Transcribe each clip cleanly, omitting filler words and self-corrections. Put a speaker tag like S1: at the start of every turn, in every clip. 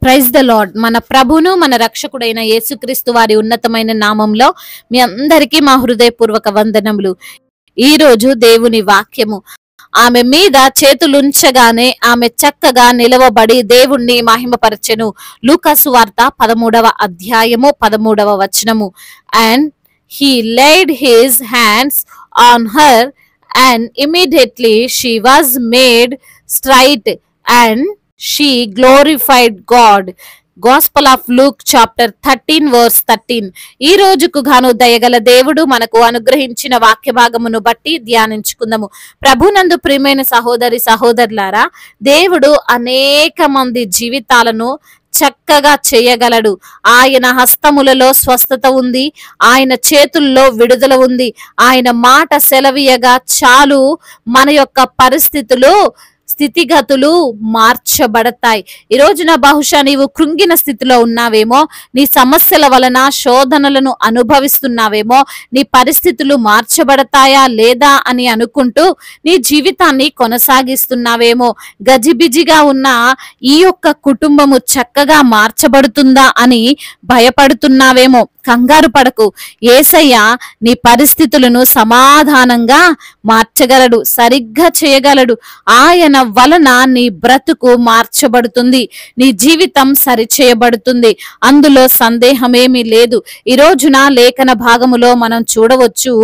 S1: Praise the lord. మన ప్రభును మన రక్షకుడైన యేసుక్రీస్తు వారి ఉన్నతమైన నామంలో మీ అందరికీ మా హృదయపూర్వక వందనములు. ఈ రోజు దేవుని వాక్యము. ఆమె మీద చేతులుంచగానే ఆమె చక్కగా నిలవబడి దేవుణ్ణి మహిమపరచెను. లూకాసు వార్త 13వ అధ్యాయము 13వ వచనము. And he laid his hands on her and immediately she was made straight and she glorified God. Gospel of Luke chapter 13 verse 13. ఈ రోజుకు గాను దయగల దేవుడు మనకు అనుగ్రహించిన వాక్య భాగమును బట్టి ధ్యానించుకుందాము. ప్రభునందు ప్రియమైన సహోదరి సహోదరులారా, దేవుడు అనేక మంది జీవితాలను చక్కగా చేయగలడు. ఆయన హస్తములలో స్వస్థత ఉంది, ఆయన చేతుల్లో విడుదల ఉంది. ఆయన మాట సెలవీయగా చాలు మన యొక్క పరిస్థితులు స్థితిగతులు మార్చబడతాయి. ఈ రోజున బహుశా నీవు కృంగిన స్థితిలో ఉన్నావేమో, నీ సమస్యల వలన శోధనలను అనుభవిస్తున్నావేమో, నీ పరిస్థితులు మార్చబడతాయా లేదా అని అనుకుంటూ నీ జీవితాన్ని కొనసాగిస్తున్నావేమో, గజిబిజిగా ఉన్న ఈ యొక్క కుటుంబము చక్కగా మార్చబడుతుందా అని భయపడుతున్నావేమో. కంగారు పడకు. యేసయ్య నీ పరిస్థితులను సమాధానంగా మార్చగలడు, సరిగ్గా చేయగలడు. ఆయన వలన నీ బ్రతుకు మార్చబడుతుంది, నీ జీవితం సరిచేయబడుతుంది. అందులో సందేహమేమీ లేదు. ఈ రోజున లేఖన భాగములో మనం చూడవచ్చు,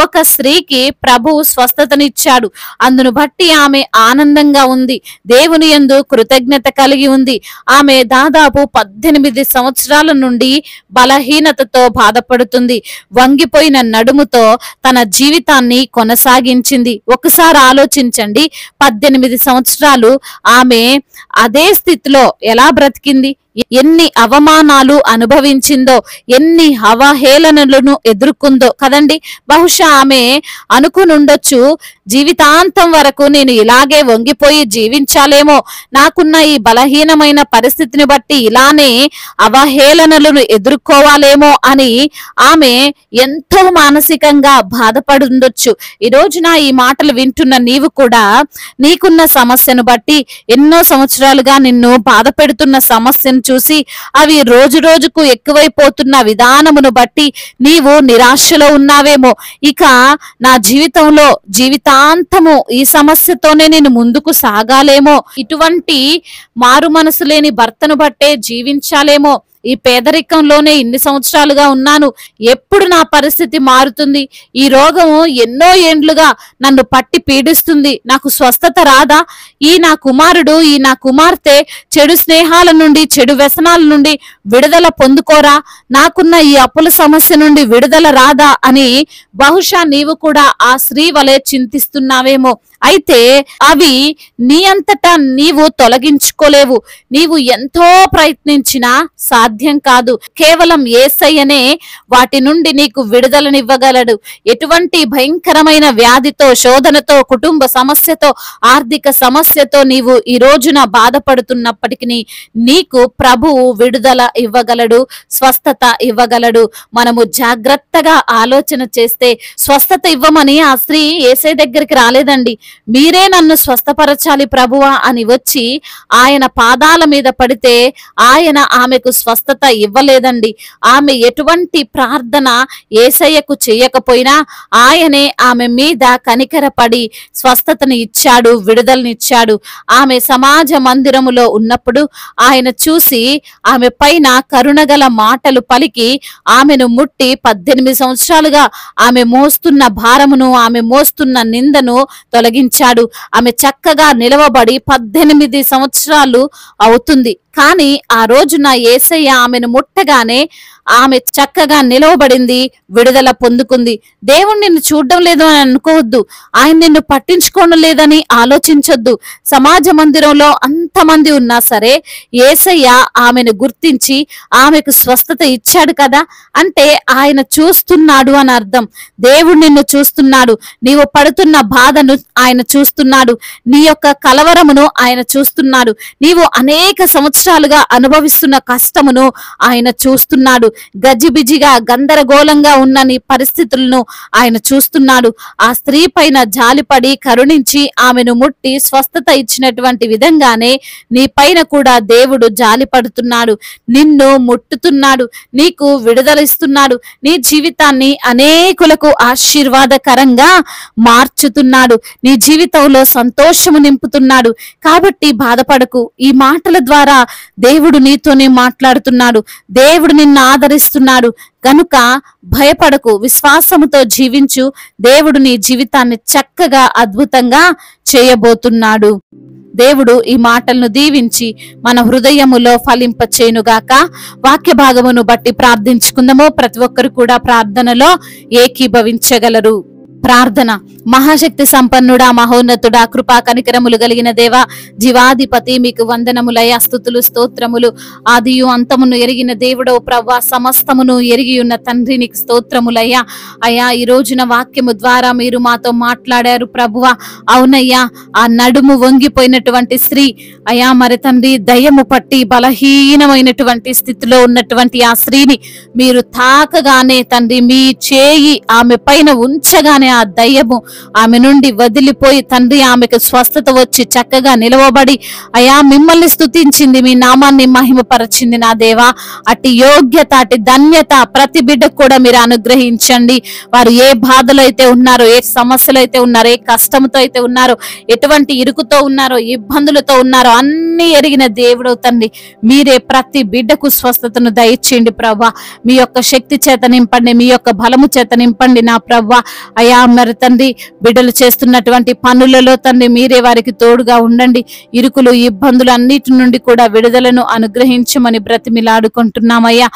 S1: ఒక స్త్రీకి ప్రభు స్వస్థతనిచ్చాడు. అందును బట్టి ఆమె ఆనందంగా ఉంది, దేవుని యందు కృతజ్ఞత కలిగి ఉంది. ఆమె దాదాపు 18 సంవత్సరాల నుండి బలహీనతతో బాధపడుతుంది. వంగిపోయిన నడుముతో తన జీవితాన్ని కొనసాగించింది. ఒకసారి ఆలోచించండి, 18 సంవత్సరాలు ఆమె అదే స్థితిలో ఎలా బ్రతికింది? ఎన్ని అవమానాలు అనుభవించిందో, ఎన్ని అవహేళనలను ఎదుర్కొందో కదండి. బహుశా ఆమె అనుకునుండొచ్చు, జీవితాంతం వరకు నేను ఇలాగే వంగిపోయి జీవించాలేమో, నాకున్న ఈ బలహీనమైన పరిస్థితిని బట్టి ఇలానే అవహేళనలను ఎదుర్కోవాలేమో అని ఆమె ఎంతో మానసికంగా బాధపడుండొచ్చు. ఈ రోజున ఈ మాటలు వింటున్న నీవు కూడా నీకున్న సమస్యను బట్టి, ఎన్నో సంవత్సరాలుగా నిన్ను బాధ పెడుతున్న సమస్యను చూసి అవి రోజు రోజుకు ఎక్కువైపోతున్న విధానమును బట్టి నీవు నిరాశలో ఉన్నావేమో. ఇక నా జీవితంలో జీవితాంతము ఈ సమస్యతోనే నేను ముందుకు సాగాలేమో, ఇటువంటి మారు మనసు లేని భర్తను బట్టే జీవించాలేమో, ఈ పేదరికంలోనే ఇన్ని సంవత్సరాలుగా ఉన్నాను, ఎప్పుడు నా పరిస్థితి మారుతుంది? ఈ రోగము ఎన్నో ఏండ్లుగా నన్ను పట్టి పీడిస్తుంది, నాకు స్వస్థత రాదా? ఈ నా కుమారుడు, ఈ నా కుమార్తె చెడు స్నేహాల నుండి, చెడు వ్యసనాల నుండి విడుదల పొందుకోరా? నాకున్న ఈ అప్పుల సమస్య నుండి విడుదల రాదా అని బహుశా నీవు కూడా ఆ స్త్రీ వలె చింతిస్తున్నావేమో. అయితే అవి నీ అంతటా నీవు తొలగించుకోలేవు. నీవు ఎంతో ప్రయత్నించినా సాధ్యం కాదు. కేవలం యేసయ్యనే వాటి నుండి నీకు విడుదలనివ్వగలడు. ఎటువంటి భయంకరమైన వ్యాధితో, శోధనతో, కుటుంబ సమస్యతో, ఆర్థిక సమస్యతో నీవు ఈ రోజున బాధపడుతున్నప్పటికీ నీకు ప్రభువు విడుదల ఇవ్వగలడు, స్వస్థత ఇవ్వగలడు. మనము జాగ్రత్తగా ఆలోచన చేస్తే స్వస్థత ఇవ్వమని ఆ స్త్రీ యేసయ్య దగ్గరికి రాలేదండి. మీరే నన్ను స్వస్థపరచాలి ప్రభువా అని వచ్చి ఆయన పాదాల మీద పడితే ఆయన ఆమెకు స్వస్థత ఇవ్వలేదండి. ఆమె ఎటువంటి ప్రార్థన యేసయ్యకు చేయకపోయినా ఆయనే ఆమె మీద కనికరపడి స్వస్థతని ఇచ్చాడు, విడుదలనిచ్చాడు. ఆమె సమాజ మందిరములో ఉన్నప్పుడు ఆయన చూసి ఆమె పైన కరుణగల మాటలు పలికి ఆమెను ముట్టి 18 సంవత్సరాలుగా ఆమె మోస్తున్న భారమును, ఆమె మోస్తున్న నిందను తొలగించాడు. ఆమె చక్కగా నిలవబడి 18 సంవత్సరాలు అవుతుంది. కానీ ఆ రోజున యేసయ్య ఆమెను ముట్టగానే ఆమె చక్కగా నిలవబడింది, విడుదల పొందుకుంది. దేవుడు నిన్ను చూడడం లేదు అని అనుకోవద్దు, ఆయన నిన్ను పట్టించుకోవడం లేదని ఆలోచించొద్దు. సమాజ మందిరంలో అంతమంది ఉన్నా సరే యేసయ్య ఆమెను గుర్తించి ఆమెకు స్వస్థత ఇచ్చాడు కదా, అంటే ఆయన చూస్తున్నాడు అని అర్థం. దేవుడు నిన్ను చూస్తున్నాడు, నీవు పడుతున్న బాధను ఆయన చూస్తున్నాడు, నీ యొక్క కలవరమును ఆయన చూస్తున్నాడు. నీవు అనేక సంవత్సరాలు సంవత్సరాలుగా అనుభవిస్తున్న కష్టమును ఆయన చూస్తున్నాడు. గజిబిజిగా గందరగోళంగా ఉన్న నీ పరిస్థితులను ఆయన చూస్తున్నాడు. ఆ స్త్రీ పైన జాలిపడి కరుణించి ఆమెను ముట్టి స్వస్థత ఇచ్చినటువంటి విధంగానే నీ పైన కూడా దేవుడు జాలి పడుతున్నాడు. నిన్ను ముట్టుతున్నాడు, నీకు విడుదల ఇస్తున్నాడు, నీ జీవితాన్ని అనేకులకు ఆశీర్వాదకరంగా మార్చుతున్నాడు, నీ జీవితంలో సంతోషము నింపుతున్నాడు. కాబట్టి బాధపడకు. ఈ మాటల ద్వారా దేవుడు నీతోనే మాట్లాడుతున్నాడు. దేవుడు నిన్ను ఆదరిస్తున్నాడు కనుక భయపడకు, విశ్వాసముతో జీవించు. దేవుడు నీ జీవితాన్ని చక్కగా అద్భుతంగా చేయబోతున్నాడు. దేవుడు ఈ మాటలను దీవించి మన హృదయములో ఫలింపచేయునుగాక. వాక్య భాగమును బట్టి ప్రార్థించుకుందాము. ప్రతి ఒక్కరు కూడా ప్రార్థనలో ఏకీభవించగలరు. ప్రార్థన. మహాశక్తి సంపన్నుడా, మహోన్నతుడా, కృపా కనికరములు కలిగిన దేవా, జీవాధిపతి, మీకు వందనములయ్యా, స్తుతులు స్తోత్రములు. ఆదియు అంతమును ఎరిగిన దేవుడో ప్రవ్వా, సమస్తమును ఎరిగి ఉన్న తండ్రి, నీకు స్తోత్రములయ్యా. అయ్యా, ఈ రోజున వాక్యము ద్వారా మీరు మాతో మాట్లాడారు ప్రభువా. అవునయ్యా, ఆ నడుము వంగిపోయినటువంటి స్త్రీ అయ్యా, మరి తండ్రి దయ్యము పట్టి బలహీనమైనటువంటి స్థితిలో ఉన్నటువంటి ఆ స్త్రీని మీరు తాకగానే తండ్రి మీ చేయి ఆమె పైన ఉంచగానే ఆ దయ్యము ఆమె నుండి వదిలిపోయి తండ్రి ఆమెకు స్వస్థత వచ్చి చక్కగా నిలవబడి అయా మిమ్మల్ని స్తుతించింది, మీ నామాన్ని మహిమపరచింది. నా దేవా, అట్టి యోగ్యత, అట్టి ధన్యత ప్రతి బిడ్డకు కూడా మీరు అనుగ్రహించండి. వారు ఏ బాధలో అయితే ఉన్నారో, ఏ సమస్యలు అయితే ఉన్నారో, ఏ కష్టంతో అయితే ఉన్నారో, ఎటువంటి ఇరుకుతో ఉన్నారో, ఇబ్బందులతో ఉన్నారో అన్ని ఎరిగిన దేవుడు తండ్రి, మీరే ప్రతి బిడ్డకు స్వస్థతను దయచేయండి ప్రభా. మీ యొక్క శక్తి చేత నింపండి, మీ యొక్క బలము చేత నింపండి నా ప్రభా. అయా మరి తండ్రి, బిడ్డలు చేస్తున్నటువంటి పనులలో తండ్రి మీరే వారికి తోడుగా ఉండండి. ఇరుకులు ఇబ్బందులు అన్నిటి నుండి కూడా విడుదలను అనుగ్రహించమని బ్రతిమిలాడుకుంటున్నామయ్యా.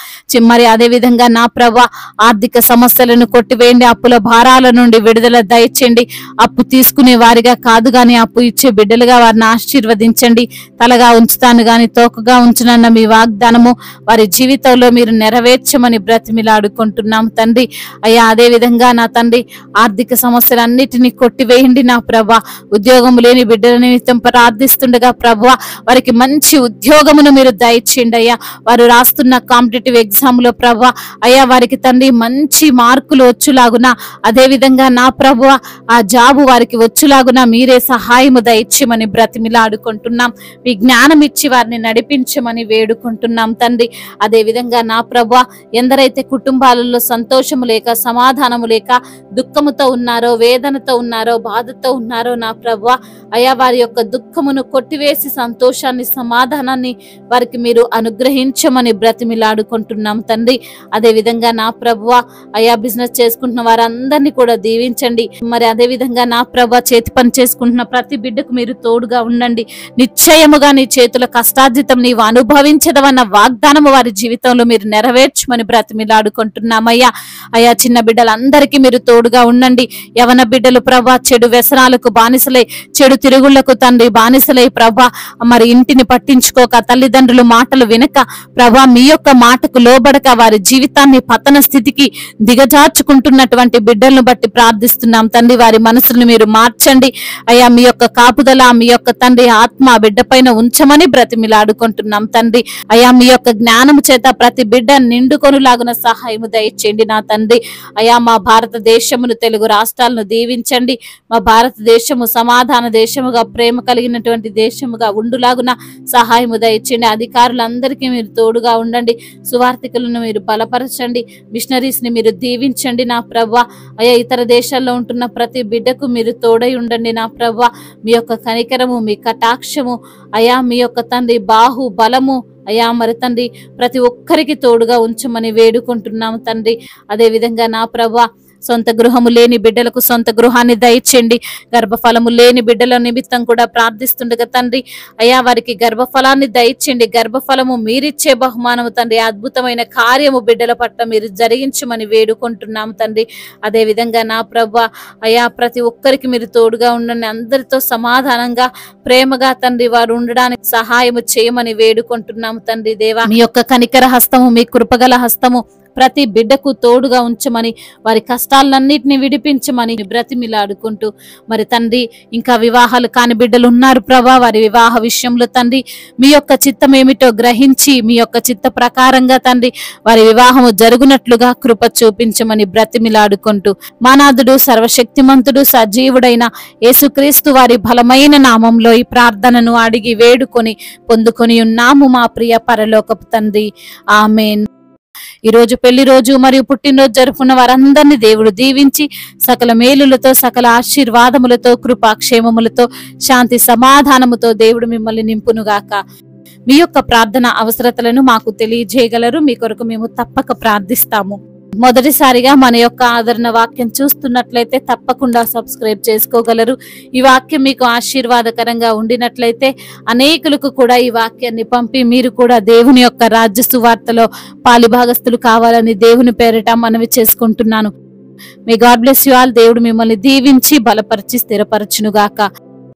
S1: మరి అదే విధంగా నా ప్రభా, ఆర్థిక సమస్యలను కొట్టివేయండి, అప్పుల భారాల నుండి విడుదల దయచేయండి. అప్పు తీసుకునే వారిగా కాదు గాని అప్పు ఇచ్చే బిడ్డలుగా వారిని ఆశీర్వదించండి. తలగా ఉంచుతాను గాని తోకగా ఉంచునన్న మీ వాగ్దానము వారి జీవితంలో మీరు నెరవేర్చమని బ్రతిమిలాడుకుంటున్నాం తండ్రి. అయ్యా, అదే విధంగా నా తండ్రి, ఆర్థిక సమస్యలన్నిటినీ కొట్టివేయండి నా ప్రభా. ఉద్యోగం లేని బిడ్డల నిమిత్తం ప్రార్థిస్తుండగా ప్రభా, వారికి మంచి ఉద్యోగమును మీరు దయచేయండి అయ్యా. వారు రాస్తున్న కాంపిటేటివ్ ఎగ్జామ్ లో ప్రభా అయ్యా, వారికి తండ్రి మంచి మార్కులు వచ్చులాగున, అదే విధంగా నా ప్రభా ఆ జాబు వారికి వచ్చులాగున మీరే సహాయము దయచేయమని బ్రతిమిలాడుకుంటున్నాం. మీ జ్ఞానం ఇచ్చి వారిని నడిపించమని వేడుకుంటున్నాం తండ్రి. అదే విధంగా నా ప్రభా, ఎందరైతే కుటుంబాలలో సంతోషము లేక, సమాధానము లేక, దుఃఖముతో ఉన్నారో, వేదనతో ఉన్నారో, బాధతో ఉన్నారో నా ప్రభా అయా, వారి యొక్క దుఃఖమును కొట్టివేసి సంతోషాన్ని, సమాధానాన్ని వారికి మీరు అనుగ్రహించమని బ్రతిమిలాడుకుంటున్నాం తండ్రి. అదే విధంగా నా ప్రభువా అయా, బిజినెస్ చేసుకుంటున్న వారందరినీ కూడా దీవించండి. మరి అదే విధంగా నా ప్రభా, చేతి పని చేసుకుంటున్న ప్రతి బిడ్డకు మీరు తోడుగా ఉండండి. నిశ్చయముగా నీ చేతుల కష్టార్జితం నీవు అనుభవించదవన్న వాగ్దానము వారి జీవితంలో మీరు నెరవేర్చమని బ్రతిమిలాడుకుంటున్నామయ్యా. అయా, చిన్న బిడ్డలందరికీ మీరు తోడుగా ఉండండి. యవన బిడ్డలు ప్రభా చెడు వ్యసనాలకు బానిసలై, చెడు తిరుగుళ్లకు తండ్రి బానిసలై ప్రభా మరి ఇంటిని పట్టించుకోక, తల్లిదండ్రులు మాటలు వినక ప్రభా మీ యొక్క మాటకు లోబడక వారి జీవితాన్ని పతన స్థితికి దిగజార్చుకుంటున్నటువంటి బిడ్డలను బట్టి ప్రార్థిస్తున్నాం తండ్రి. వారి మనసులను మీరు మార్చండి అయ్యా. మీ యొక్క కాపుదల, మీ యొక్క తండ్రి ఆత్మ బిడ్డ పైన ఉంచమని బ్రతిమిలాడుకుంటున్నాం తండ్రి. అయ్యా, మీ యొక్క జ్ఞానము చేత ప్రతి బిడ్డ నిండుకొనులాగున సహాయము దయచేయండి నా తండ్రి. అయ్యా, మా భారతదేశమును, తెలుగు రాష్ట్రాలను దీవించండి. మా భారతదేశము సమాధాన దేశముగా, ప్రేమ కలిగినటువంటి దేశముగా ఉండులాగున సహాయము దయచేయండి. అధికారులందరికీ మీరు తోడుగా ఉండండి. సువార్థికులను మీరు బలపరచండి. మిషనరీస్ ని మీరు దీవించండి నా ప్రభా. అయ్యా, ఇతర దేశాల్లో ఉంటున్న ప్రతి బిడ్డకు మీరు తోడై ఉండండి నా ప్రభా. మీ యొక్క కనికరము, మీ కటాక్షము అయా, మీ యొక్క తండ్రి బాహు బలము అయ్యా మరి తండ్రి ప్రతి ఒక్కరికి తోడుగా ఉంచమని వేడుకుంటున్నాము తండ్రి. అదే విధంగా నా ప్రభా, సొంత గృహము లేని బిడ్డలకు సొంత గృహాన్ని దయచేయండి. గర్భఫలము లేని బిడ్డల నిమిత్తం కూడా ప్రార్థిస్తుండగా తండ్రి అయ్యా, వారికి గర్భఫలాన్ని దయచేయండి. గర్భఫలము మీరిచ్చే బహుమానము తండ్రి. అద్భుతమైన కార్యము బిడ్డల పట్ల మీరు జరిగించమని వేడుకుంటున్నాము తండ్రి. అదే విధంగా నా ప్రభా అయ్యా, ప్రతి ఒక్కరికి మీరు తోడుగా ఉండండి. అందరితో సమాధానంగా, ప్రేమగా తండ్రి వారు ఉండడానికి సహాయము చేయమని వేడుకుంటున్నాము తండ్రి. దేవా, మీ యొక్క కనికర హస్తము, మీ కృపగల హస్తము ప్రతి బిడ్డకు తోడుగా ఉంచమని, వారి కష్టాలన్నిటిని విడిపించమని బ్రతిమిలాడుకుంటూ, మరి తండ్రి ఇంకా వివాహాలు కాని బిడ్డలు ఉన్నారు ప్రభా, వారి వివాహ విషయంలో తండ్రి మీ యొక్క చిత్తం ఏమిటో గ్రహించి మీ యొక్క చిత్త ప్రకారంగా తండ్రి వారి వివాహము జరుగునట్లుగా కృప చూపించమని బ్రతిమిలాడుకుంటూ, మానాథుడు సర్వశక్తిమంతుడు సజీవుడైన యేసుక్రీస్తు వారి బలమైన నామంలో ఈ ప్రార్థనను అడిగి వేడుకొని పొందుకొని ఉన్నాము మా ప్రియ పరలోకపు తండ్రి. ఆమేన్. ఈ రోజు పెళ్లి రోజు మరియు పుట్టినరోజు జరుపుకున్న వారందరినీ దేవుడు దీవించి సకల మేలులతో, సకల ఆశీర్వాదములతో, కృపాక్షేమములతో, శాంతి సమాధానముతో దేవుడు మిమ్మల్ని నింపునుగాక. మీ యొక్క ప్రార్థన అవసరతలను మాకు తెలియజేయగలరు. మీ కొరకు మేము తప్పక ప్రార్థిస్తాము. మొదటిసారిగా మన యొక్క ఆదరణ వాక్యం చూస్తున్నట్లయితే తప్పకుండా సబ్స్క్రైబ్ చేసుకోగలరు. ఈ వాక్యం మీకు ఆశీర్వాదకరంగా ఉండినట్లయితే అనేకులకు కూడా ఈ వాక్యాన్ని పంపి మీరు కూడా దేవుని యొక్క రాజ్య సువార్తలో పాలిభాగస్తులు కావాలని దేవుని పేరిట మనవి చేసుకుంటున్నాను. May God bless you all. దేవుడు మిమ్మల్ని దీవించి బలపరిచి స్థిరపరచునుగాక.